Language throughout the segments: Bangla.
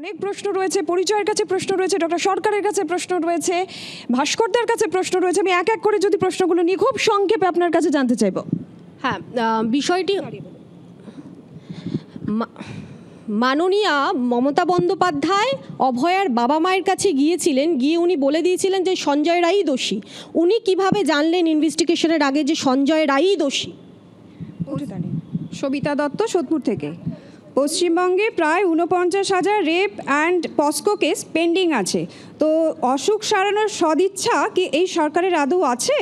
অনেক প্রশ্ন রয়েছে, পরিচয়ের কাছে প্রশ্ন রয়েছে, ডক্টর সরকারের কাছে প্রশ্ন রয়েছে, ভাস্করদের কাছে প্রশ্ন রয়েছে। আমি এক এক করে যদি প্রশ্নগুলো নিয়ে খুব সংক্ষেপে আপনার কাছে জানতে চাইব। হ্যাঁ, বিষয়টি মাননীয়া মমতা বন্দ্যোপাধ্যায় অভয়ার বাবা মায়ের কাছে গিয়েছিলেন, গিয়ে উনি বলে দিয়েছিলেন যে সঞ্জয় রায়ই দোষী। উনি কিভাবে জানলেন ইনভেস্টিগেশনের আগে যে সঞ্জয় রায়ই দোষী? সবিতা দত্ত, সোদপুর থেকে। পশ্চিমবঙ্গে প্রায় 49,000 rape and POCSO case pending আছে। তো অসুখ সারানোর সদিচ্ছা কি এই সরকারের আদৌ আছে?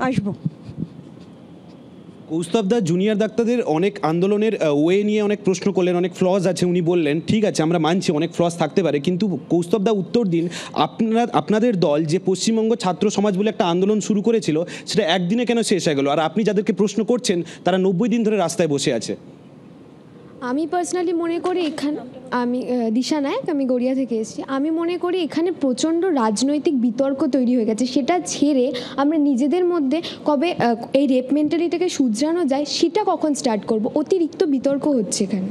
আসবো। কৌস্তবদা জুনিয়র ডাক্তারদের অনেক আন্দোলনের ওয়ে নিয়ে অনেক প্রশ্ন করলেন, অনেক ফ্লজ আছে। উনি বললেন ঠিক আছে আমরা মানছি অনেক ফ্লজ থাকতে পারে, কিন্তু কৌস্তবদা উত্তর দিন আপনাদের দল যে পশ্চিমবঙ্গ ছাত্র সমাজ বলে একটা আন্দোলন শুরু করেছিল সেটা একদিনে কেন শেষ হয়ে গেল, আর আপনি যাদেরকে প্রশ্ন করছেন তারা 90 দিন ধরে রাস্তায় বসে আছে? আমি পার্সোনালি মনে করি এখানে, আমি দিশা নায়ক, আমি গড়িয়া থেকে এসেছি। আমি মনে করি এখানে প্রচণ্ড রাজনৈতিক বিতর্ক তৈরি হয়ে গেছে। সেটা ছেড়ে আমরা নিজেদের মধ্যে কবে এই রেপ মেন্টালিটিকে শুধরানো যায় সেটা কখন স্টার্ট করব? অতিরিক্ত বিতর্ক হচ্ছে এখানে।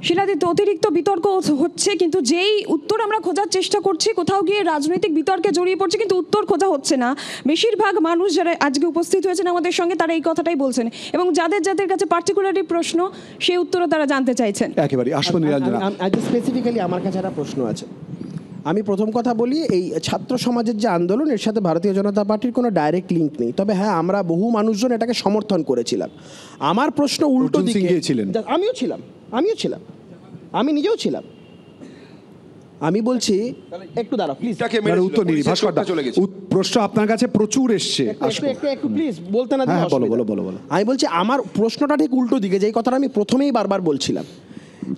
শিলাদিত্য, অতিরিক্ত বিতর্ক হচ্ছে, কিন্তু যেই উত্তর আমরা খোঁজার চেষ্টা করছি কোথাও গিয়ে রাজনৈতিক বিতর্কে জড়িয়ে পড়ছে, কিন্তু উত্তর খোঁজা হচ্ছে না। বেশিরভাগ মানুষ যারা আজকে উপস্থিত হয়েছেন আমাদের সঙ্গে তারা এই কথাটাই বলছেন, এবং যাদের যাদের কাছে পার্টিকুলারলি প্রশ্ন সেই উত্তরও তারা জানতে চাইছেন। একেবারে আসবো নিরঞ্জনা। স্পেসিফিক্যালি আমার কাছে একটা প্রশ্ন আছে। আমি প্রথম কথা বলি, এই ছাত্র সমাজের যে আন্দোলন এর সাথে ভারতীয় জনতা পার্টির কোনো ডাইরেক্ট লিঙ্ক নেই। তবে হ্যাঁ, আমরা বহু মানুষজন এটাকে সমর্থন করেছিলাম। আমার প্রশ্ন উল্টো দিকে, আমিও ছিলাম, আমি নিজেও ছিলাম। আমি বলছি একটু দাঁড়াও প্লিজ, উত্তর নিন ভাস্করদা। প্রশ্ন আপনার কাছে প্রচুর এসছে, একটু প্লিজ বলতে না। বলো। আমি বলছি আমার প্রশ্নটা ঠিক উল্টো দিকে, যেই কথাটা আমি প্রথমেই বারবার বলছিলাম,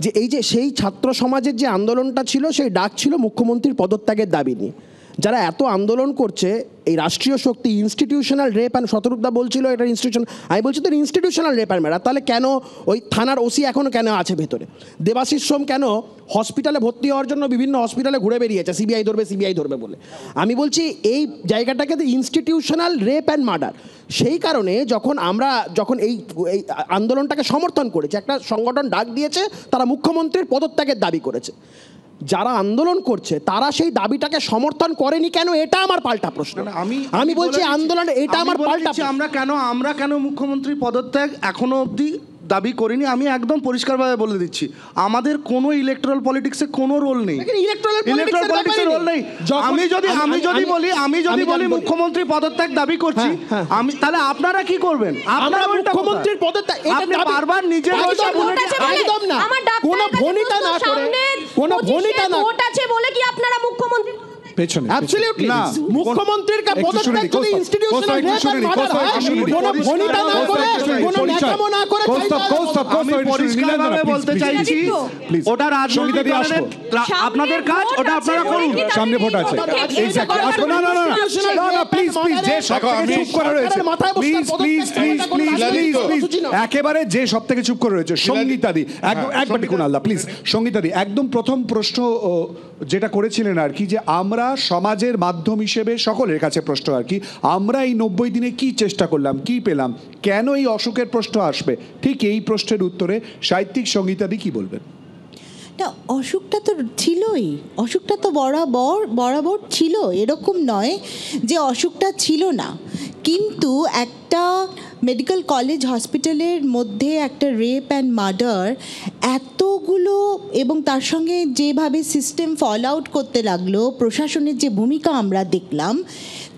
যে এই যে সেই ছাত্র সমাজের যে আন্দোলনটা ছিল সেই ডাক ছিল মুখ্যমন্ত্রীর পদত্যাগের দাবি নিয়ে। যারা এত আন্দোলন করছে এই রাষ্ট্রীয় শক্তি ইনস্টিটিউশনাল রেপ অ্যান্ড শতরূপদা বলছিল এটা ইনস্টিটিউশন, আমি বলছি তো ইনস্টিটিউশনাল রেপ অ্যান্ড ম্যাডার। তাহলে কেন ওই থানার ওসি এখনও কেন আছে ভেতরে? দেবাশিস সোম কেন হসপিটালে ভর্তি হওয়ার জন্য বিভিন্ন হসপিটালে ঘুরে বেরিয়েছে সিবিআই ধরবে বলে? আমি বলছি এই জায়গাটাকে ইনস্টিটিউশনাল রেপ অ্যান্ড মার্ডার। সেই কারণে যখন এই আন্দোলনটাকে সমর্থন করেছে, একটা সংগঠন ডাক দিয়েছে, তারা মুখ্যমন্ত্রীর পদত্যাগের দাবি করেছে। যারা আন্দোলন করছে তারা সেই দাবিটাকে সমর্থন করেনি কেন, এটা আমার পাল্টা প্রশ্ন। আমি বলছি আন্দোলন, এটা আমার পাল্টা। আমরা কেন মুখ্যমন্ত্রী পদত্যাগ এখনো অবধি দাবি করিনি? আমি একদম পরিষ্কারভাবে বলে দিচ্ছি, আমাদের কোনো ইলেকট্রাল পলিটিক্সে কোনো রোল নেই। ইলেকট্রাল পলিটিক্সে রোল নেই। আমি যদি বলি মুখ্যমন্ত্রী পদত্যাগ দাবি করছি, আমি তাহলে আপনারা কি করবেন? আপনারা মুখ্যমন্ত্রীর পদত্যাগ আপনি বারবার নিজের একদম না, কোনো ভনিতা না করে, কোনো ভনিতা না আছে বলে কি আপনারা মুখ্যমন্ত্রী পেছনে অ্যাবসলিউটলি না, মুখ্যমন্ত্রীর পদত্যাগ যদি ইনস্টিটিউশনাল রেপ এন্ড মার্ডার হয়, কোনো ভনিতা না করে, কোনো নেকামো না করে, আমি পরিষ্কারভাবে বলতে চাইছি ওটা রাজনৈতিক দলের আপনাদের কাজ, ওটা আপনারা করুন। সামনে ভোট আছে। এক্স্যাক্টলি। না প্লিজ যে সবথেকে চুপ করে রয়েছে, প্লিজ একেবারে যে সবথেকে চুপ করে রয়েছে সঙ্গীতাদি, একবার দেখুন আল্লাহ প্লিজ। সঙ্গীতাদি, একদম প্রথম প্রশ্ন যেটা করেছিলেন আর কি, যে আমরা সমাজের মাধ্যম হিসেবে সকলের কাছে প্রশ্ন আর কি, আমরা এই 90 দিনে কি চেষ্টা করলাম, কি পেলাম, কেন এই অসুখের প্রশ্ন আসবে, ঠিক এই প্রশ্নের উত্তরে সাহিত্যিক সঙ্গীতাদি কি বলবেন? না, অসুখটা তো ছিলই, অসুখটা তো বরাবর ছিল, এরকম নয় যে অসুখটা ছিল না। কিন্তু একটা মেডিকেল কলেজ হসপিটালের মধ্যে একটা রেপ অ্যান্ড মার্ডার এতগুলো, এবং তার সঙ্গে যেভাবে সিস্টেম ফল আউট করতে লাগলো, প্রশাসনের যে ভূমিকা আমরা দেখলাম,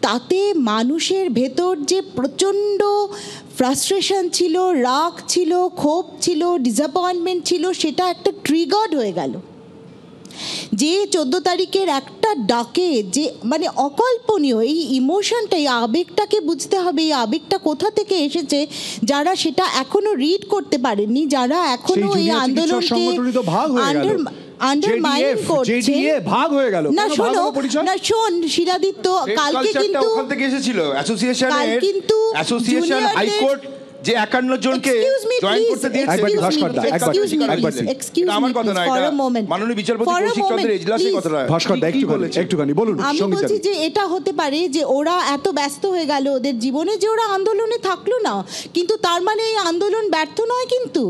তাতে মানুষের ভেতর যে প্রচণ্ড ফ্রাস্ট্রেশন ছিল, রাগ ছিল, ক্ষোভ ছিল, ডিসঅ্যাপয়েন্টমেন্ট ছিল, সেটা একটা ট্রিগার্ড হয়ে গেল। যে 14 তারিখের একটা ডাকে যে মানে অকল্পনীয় এই ইমোশনটা, এই আবেগটাকে বুঝতে হবে, এই আবেগটা কোথা থেকে এসেছে। যারা সেটা এখনো রিড করতে পারেননি, যারা এখনো এই আন্দোলনকে আন্ডারমাইন করছে, ভাগ হয়ে গেল না শোন শিলাদিত্য, কালকে কিন্তু ওখান থেকে এসেছিল অ্যাসোসিয়েশন হাইকোর্ট যে 51 জনকে Excuse me, জয়েন please. করতে দিয়েছে একবার Excuse ভাস্কর দা, me, একবার, excuse me, একবার please. please। Excuse এটা আমার me, কথা please, না, for এটা a moment. মাননীয় বিচারপতি For a কৌশিক চন্দ্রের moment, এজলাসের please. কথাটা। ভাস্কর দা, কি বলেছে? একটুখানি বলুন আমি সঙ্গীতা বলছি দি। যে এটা হতে পারে যে ওরা এত ব্যস্ত হয়ে গেল ওদের জীবনে যে ওরা আন্দোলনে থাকলো না, কিন্তু তার মানে এই আন্দোলন ব্যর্থ নয়। কিন্তু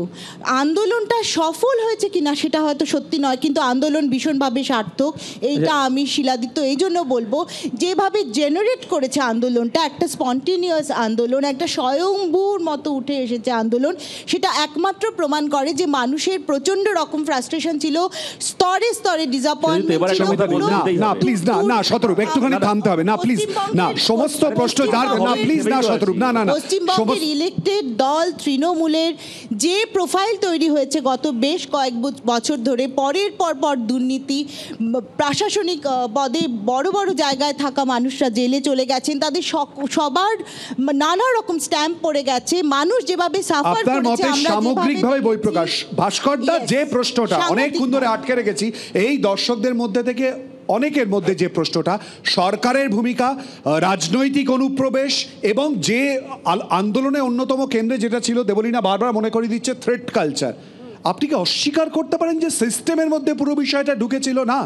আন্দোলনটা সফল হয়েছে কিনা সেটা হয়তো সত্যি নয়, কিন্তু আন্দোলন ভীষণভাবে সার্থক। এইটা আমি শিলাদিত্য এই জন্য বলবো, যেভাবে জেনারেট করেছে আন্দোলনটা, একটা স্পন্টেনিয়াস আন্দোলন, একটা স্বয়ংভূর মতো উঠে এসেছে আন্দোলন, সেটা একমাত্র প্রমাণ করে যে মানুষের প্রচণ্ড রকম ফ্রাস্ট্রেশন ছিল, স্তরে স্তরে ডিসঅ্যাপয়েন্টমেন্ট ছিল। সঙ্গীতা দি, না না প্লিজ, না না শতরূপ একটুখানি থামতে হবে, না প্লিজ, না সমস্ত প্রশ্ন যার, না প্লিজ, না শতরূপ, না না না পশ্চিমবঙ্গের ইলেক্টেড দল তৃণমূলের যে প্রোফাইল তৈরি হয়েছে গত বেশ কয়েক বছর ধরে, পরের পর দুর্নীতি, প্রশাসনিক পদে বড় বড় জায়গায় থাকা মানুষরা জেলে চলে গেছেন, তাদের সবার নানা রকম স্ট্যাম্প পড়ে গেছে, মানুষ যেভাবে সাফার আপনার করেছে, মতে আমরা সামগ্রিকভাবে বই প্রকাশ। ভাস্কর দা, Yes, যে প্রশ্নটা অনেকক্ষণ ধরে আটকে রেখেছি এই দর্শকদের মধ্যে থেকে অনেকের মধ্যে, যে প্রশ্নটা সরকারের ভূমিকা, রাজনৈতিক অনুপ্রবেশ এবং যে আন্দোলনের অন্যতম কেন্দ্রে যেটা ছিল, দেবলীনা বারবার মনে করে দিচ্ছে থ্রেট কালচার, আপনি কি অস্বীকার করতে পারেন যে সিস্টেমের মধ্যে পুরো বিষয়টা ঢুকেছিল? না,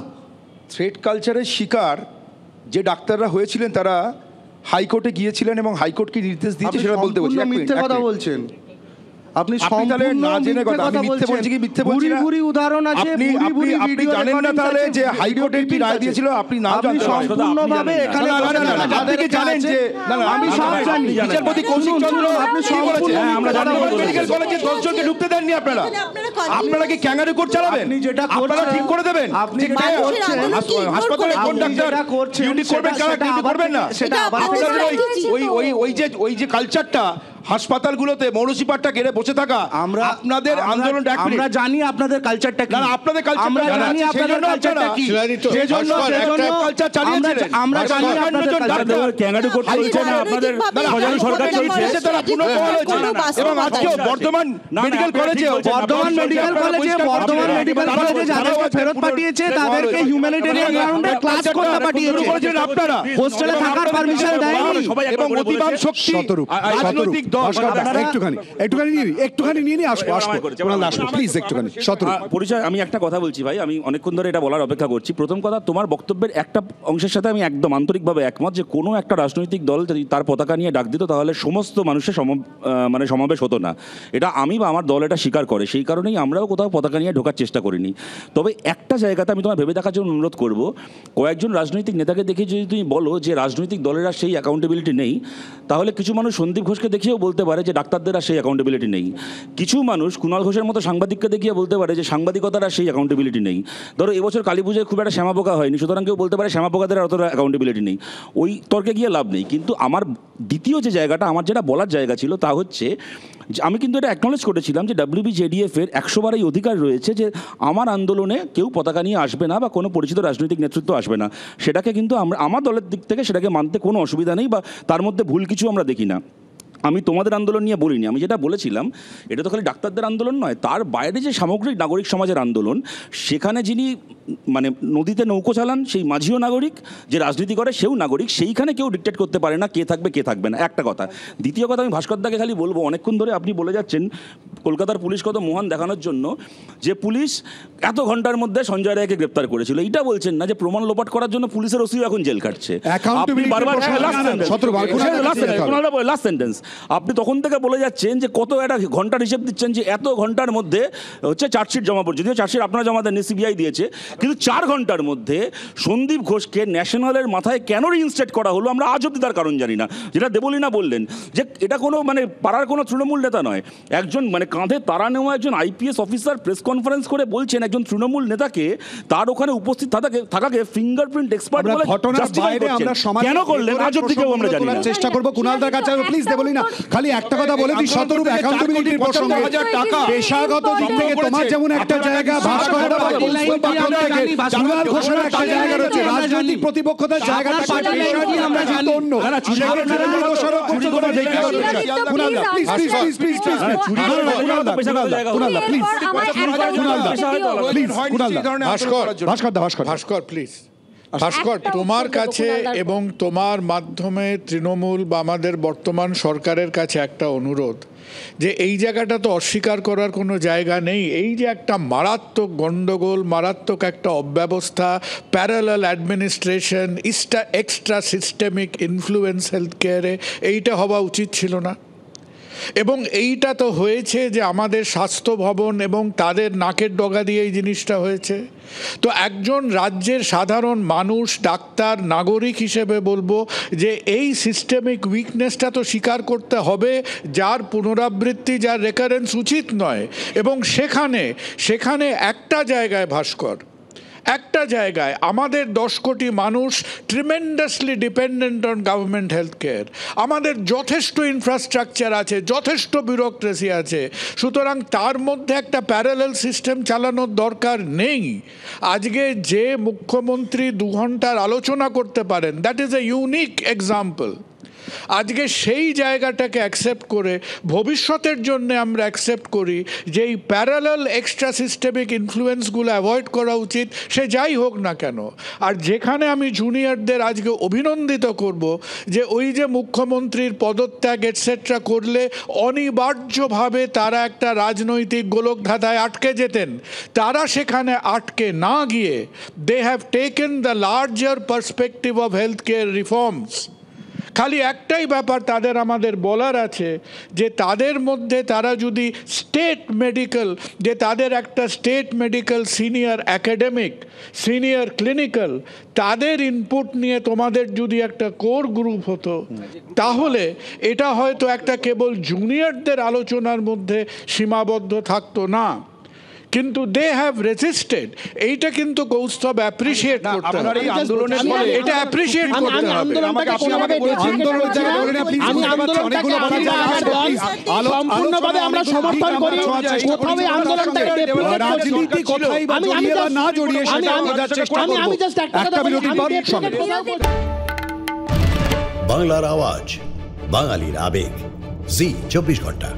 থ্রেট কালচারের শিকার যে ডাক্তাররা হয়েছিলেন তারা হাইকোর্টে গিয়েছিলেন এবং হাইকোর্ট কি নির্দেশ দিয়েছে সেটা বলতে বলছি। সম্পূর্ণ মিথ্যে কথা বলছেন আপনি, আপনি তাহলে সম্পূর্ণ না জেনে মিথ্যে কথা, আমি মিথ্যে বলছেন। বলছি কি মিথ্যে বলছি না? ভুরি উদাহরণ আছে, আপনি ভুরি ভুরি আপনি ভিডিও জানেন না রেকর্ডিংস তাহলে আছে, যে ভিডিও হাইকোর্টের কি ক্লিপিংস রায় আছে। দিয়েছিল আপনি না আপনি জানতে পারেন। সম্পূর্ণভাবে এখানে না, না, না, না, না, যাদেরকে আপনি জানেন যে না, না, আমি সব জানি। বিচারপতি কৌশিক চন্দ্র আপনি কি বলেছেন? সম্পূর্ণ আমরা জানি কথা বলছেন। মেডিকেল কলেজে 10 জনকে ঢুকতে দেননি আপনারা। আপনারা কি ক্যাঙ্গারু কোর্ট চালাবেন? আপনি যেটা আপনারা করছেন, ঠিক করে দেবেন আপনি যে যেটা কে করছেন, হাসপাতালে কোন আপনি ডাক্তার যেটা করছেন, ডিউটি করবেন, কারা সেটা ডিউটি আবার করবেন না, সেটা আবার আপনাদের থেকে ওই যে কালচারটা হাসপাতালগুলোতে মৌলসিপাটটা ঘিরে বসে থাকা, আপনাদের আন্দোলন আমরা জানি আপনাদের কালচারটা কি। না, না, আপনাদের কালচারটা আমরা জানা জানি আছে, আপনাদের সেজন্য কালচারটা আপনারা কি। শিলাদিত্য, সেজন্য কালচার চালিয়েছিলেন। আমরা জানি আপনাদের কালচারটা। ক্যাঙ্গারু কোর্ট চলছে না, আপনাদের সাজানো সরকার চলছে। তারা পুনঃবহাল হয়েছে এবং আজকেও বর্ধমান মেডিকেল কলেজে বর্ধমান মেডিকেল কলেজে যাদেরকে ফেরত পাঠিয়েছে তাদেরকে হিউম্যানিটেরিয়ান গ্রাউন্ডে ক্লাস করতে পাঠিয়েছে। আপনারা হোস্টেলে থাকার পারমিশন দেয়নি। এবং অতিবাম শক্তি রাজনৈতিক দল একটুখানি নিয়ে আসবো প্লিজ, একটুখানি শতরূপ। পরিচয়, আমি একটা কথা বলছি ভাই, আমি অনেকক্ষণ ধরে এটা বলার অপেক্ষা করছি। প্রথম কথা, তোমার বক্তব্যের একটা অংশের সাথে আমি একদম আন্তরিকভাবে একমত যে কোনো একটা রাজনৈতিক দল যদি তার পতাকা নিয়ে ডাক দিত তাহলে সমস্ত মানুষের মানে সমাবেশ হতো না। এটা আমি বা আমার দল এটা স্বীকার করে, সেই কারণেই আমরাও কোথাও পতাকা নিয়ে ঢোকার চেষ্টা করিনি। তবে একটা জায়গাতে আমি তোমার ভেবে দেখার জন্য অনুরোধ করব, কয়েকজন রাজনৈতিক নেতাকে দেখে যদি তুমি বলো যে রাজনৈতিক দলেরা সেই অ্যাকাউন্টেবিলিটি নেই, তাহলে কিছু মানুষ সন্দীপ ঘোষকে দেখিয়েও বলতে পারে যে ডাক্তারদের আর সেই অ্যাকাউন্টেবিলিটি নেই। কিছু মানুষ কুণাল ঘোষের মতো সাংবাদিককে দেখিয়ে বলতে পারে যে সাংবাদিকতার আর সেই অ্যাকাউন্টেবিলিটি নেই। ধরো এবছর কালী পুজোয় খুব একটা শ্যামাপোকা হয়নি, সুতরাং কেউ বলতে পারে শ্যামাপোকাদের আর অতটা অ্যাকাউন্টেবিলিটি নেই। ওই তর্কে গিয়ে লাভ নেই। কিন্তু আমার দ্বিতীয় যে জায়গাটা, আমার যেটা বলার জায়গা ছিল তা হচ্ছে যে আমি কিন্তু এটা অ্যাকনলেজ করেছিলাম যে WBJDF-এর 100 বার এই অধিকার রয়েছে যে আমার আন্দোলনে কেউ পতাকা নিয়ে আসবে না বা কোনো পরিচিত রাজনৈতিক নেতৃত্ব আসবে না। সেটাকে কিন্তু আমার দলের দিক থেকে সেটাকে মানতে কোনো অসুবিধা নেই বা তার মধ্যে ভুল কিছু আমরা দেখি না। আমি তোমাদের আন্দোলন নিয়ে বলিনি, আমি যেটা বলেছিলাম এটা তো খালি ডাক্তারদের আন্দোলন নয়, তার বাইরে যে সামগ্রিক নাগরিক সমাজের আন্দোলন, সেখানে যিনি মানে নদীতে নৌকো চালান সেই মাঝিও নাগরিক, যে রাজনীতি করে সেও নাগরিক, সেইখানে কেউ ডিকটেট করতে পারে না কে থাকবে কে থাকবে না, একটা কথা। দ্বিতীয় কথা, আমি ভাস্করদাকে খালি বলবো, অনেকক্ষণ ধরে আপনি বলে যাচ্ছেন কলকাতার পুলিশ কত মহান দেখানোর জন্য যে পুলিশ এত ঘন্টার মধ্যে সঞ্জয় রায়কে গ্রেপ্তার করেছিল, এইটা বলছেন না যে প্রমাণ লোপাট করার জন্য পুলিশের ওসিও এখন জেল কাটছে। আপনি বারবার লাস্ট সেন্টেন্স আপনি তখন থেকে বলে যাচ্ছেন যে কত একটা ঘন্টার হিসেব দিচ্ছেন যে এত ঘন্টার মধ্যে হচ্ছে চার্জশিট জমা পড়ছে, যদিও চার্জশিট আপনারা জমা দেননি, CBI দিয়েছে, কিন্তু 4 ঘন্টার মধ্যে সন্দীপ ঘোষকে ন্যাশনালের মাথায় কেন রিইনস্টেট করা হলো আমরা আজ অব্দি তার কারণ জানি না। যেটা দেবলীনা বললেন যে এটা কোনো মানে পাড়ার কোনো তৃণমূল নেতা নয়, একজন মানে কাঁধে তারা নেওয়া একজন IPS অফিসার প্রেস কনফারেন্স করে বলছেন একজন তৃণমূল নেতাকে তার ওখানে উপস্থিত থাকাকে ফিঙ্গারপ্রিন্ট এক্সপার্ট বলে justify করছেন। কেন করলেন আজ অব্দি কেউ আমরা জানি না। চেষ্টা করবো কুণালদার কাছে, প্লিজ দেবলীনা খালি একটা কথা বলে দিই, শতরূপ অ্যাকাউন্টেবিলিটির প্রসঙ্গে পেশাগত দিক থেকে তোমার যেমন একটা জায়গা, ভাস্কর কুণাল ঘোষের একটা জায়গা রয়েছে, রাজনৈতিক প্রতিপক্ষতার জায়গাটা আমরা জানি অন্য। ভাস্কর প্লিজ ভাস্কর, একটা তোমার উত্তর দেবো কাছে কুণালদার পর। এবং তোমার মাধ্যমে তৃণমূল বা আমাদের বর্তমান সরকারের কাছে একটা অনুরোধ, যে এই জায়গাটা তো অস্বীকার করার কোনো জায়গা নেই। এই যে একটা মারাত্মক গন্ডগোল, মারাত্মক একটা অব্যবস্থা, parallel administration, extra systemic influence health কেয়ারে, এইটা হওয়া উচিত ছিল না। এবং এইটা তো হয়েছে যে আমাদের স্বাস্থ্য ভবন এবং তাদের নাকের ডগা দিয়ে এই জিনিসটা হয়েছে। তো একজন রাজ্যের সাধারণ মানুষ, ডাক্তার, নাগরিক হিসেবে বলবো যে এই সিস্টেমিক উইকনেসটা তো স্বীকার করতে হবে, যার পুনরাবৃত্তি, যার রেকারেন্স উচিত নয়। এবং সেখানে একটা জায়গায় ভাস্কর, একটা জায়গায় আমাদের 10 কোটি মানুষ tremendously dependent on government health care. আমাদের যথেষ্ট ইনফ্রাস্ট্রাকচার আছে, যথেষ্ট ব্যুরোক্রেসি আছে, সুতরাং তার মধ্যে একটা প্যারালাল সিস্টেম চালানোর দরকার নেই। আজকে যে মুখ্যমন্ত্রী 2 ঘন্টার আলোচনা করতে পারেন, that is a unique example. আজকে সেই জায়গাটাকে অ্যাকসেপ্ট করে ভবিষ্যতের জন্য আমরা অ্যাকসেপ্ট করি যে এই প্যারালাল এক্সট্রা সিস্টেমিক ইনফ্লুয়েন্সগুলো অ্যাভয়েড করা উচিত, সে যাই হোক না কেন। আর যেখানে আমি জুনিয়রদের আজকে অভিনন্দিত করব যে ওই যে মুখ্যমন্ত্রীর পদত্যাগ এটসেট্রা করলে অনিবার্যভাবে তারা একটা রাজনৈতিক গোলকধাঁধায় আটকে যেতেন, তারা সেখানে আটকে না গিয়ে they have taken the larger perspective of health care reforms. খালি একটাই ব্যাপার তাদের আমাদের বলার আছে, যে তাদের মধ্যে তারা যদি স্টেট মেডিকেল, যে তাদের একটা state medical senior academic, senior clinical, তাদের ইনপুট নিয়ে তোমাদের যদি একটা কোর গ্রুপ হতো, তাহলে এটা হয়তো একটা কেবল জুনিয়রদের আলোচনার মধ্যে সীমাবদ্ধ থাকতো না। কিন্তু দে হ্যাভ রেজিস্টেড, এইটা কিন্তু কৌস্তব অ্যাপ্রিসিয়েট করতে আপনার এই আন্দোলনের ফলে এটা অ্যাপ্রিসিয়েট করতে হবে। সম্পূর্ণভাবে আমরা সমর্থন করি, কোথাও এই আন্দোলনটাকে রাজনীতি কোথায় বা জড়িয়ে বা না জড়িয়ে সেটা বোঝার চেষ্টা করব। একটা বিরতির পর সঙ্গে বাংলার আওয়াজ, বাঙালির আবেগ, জি 24 ঘন্টা।